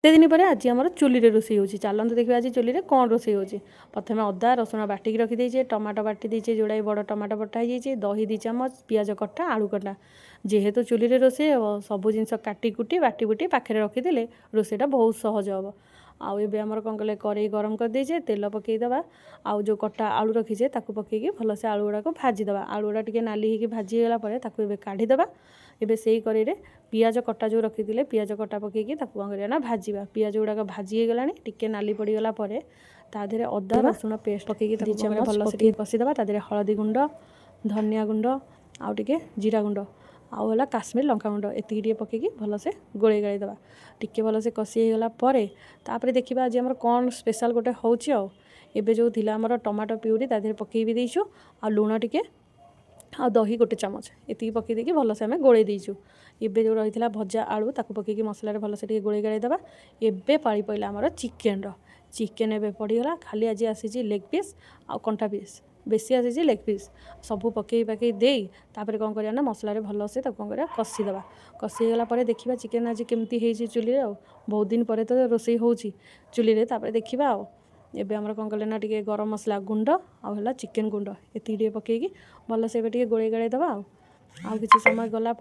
से दिन पर आज आम चुली रोषे हो चलते देखिए आज चुली कौन रोषे हो प्रथम अदा रसुण बाटिक रखीदे टमाटो बाटी देचे जोड़ा बड़ टमाटो बटा हो दही 2 चामच पियाज कटा आलू कटा जेहेतु चुली रोषे हे सब जिन काटिकुटी बाटी बुटी पाखे रखीदे रोषेटा बहुत सहज हम आउ ए आमर कौन कले कड़े गरम कर देचे तेल पकईदे आउ जो कटा आलू रखीचे ताकू पकईकी भलसे आलू गुड़ाक भाजीदे आलू गुड़ा टे नाली होकर भाजीगला काढ़ीदे एबे से कड़े पियाज कटा जो रखी पियाज कटा पकईकी कौन करना भाजवा पियाज गुड़ाक भाजी गला टिके नाली पड़गला तादेह अदा रसुण पेस्ट पकईकी भलसे कषीदे तादेह हलदी गुंड धनिया गुंड आउ टे जीरा गुंड आउ है काश्मीर लंका गुंड एति पकईकी भलसे गोले गाड़ी दबा टिके भलसे कषीगला तापर देखा आज आम कौन स्पेशल गोटे हूँ एबे जो थिला आमर टमाटो प्यूरी तादेह पकई भी देचु आ लुण टिके आ दही 1 चामच एति पकई देकी भलसे आम गोले देचु एबे जो रही था भजा आलू ताकू पकईकी मसलार भलसे टिके गोले गाड़ी दबा एबे पाड़ी पड़ा आमर चिकेन एबे पड़गला खाली आज आसी लेग पीस आ कंटा पीस बेसी आसी लेग पीस सबू पकई पकई दे तापर कौन करना मसलार भलसे कौन कर कषीदे कषीगला देखा चिकेन आज केमती चुली बहुत दिन पर तो रोषे हो चुली देखा एबे आमर कौन कले ना टिके गरम मसला गुंड आउला चिकेन गुंड एति पकईकी भलसे टिके गोले गाड़ी दबा आउ किसी समय गला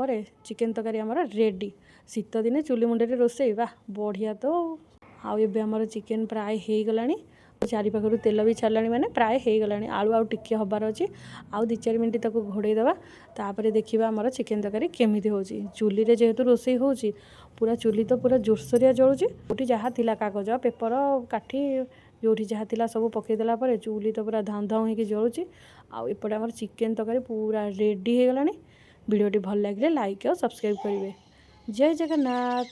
चिकेन तरकारी आमर रेडी शीत दिने चुली मुंडे रोषे बा बढ़िया तो आउ एबे आमर चिकेन प्राय हो गला चारि पाखर तेल भी छाड़ा माने प्राय हो गला आलू आउ टिके हबार अच्छी आउ 2-4 मिनट तक घोड़े दबा तापर देखा आमर चिकेन तरकारी केमिति हो चुली रे जेहेतु रोषे हो पूरा चुली तो पूरा जोरसोरिया जलुची गोटी जहाँ थिला कागज पेपर काठी जो जहाँ थिला सब पकईदेला चुली तो पूरा धाम धाम होकर जलुची आउ एपटे आमर चिकेन तरकारी पूरा रेडी हो गला वीडियोटी भल लगे लाइक और सब्सक्राइब करेंगे जय जगन्नाथ।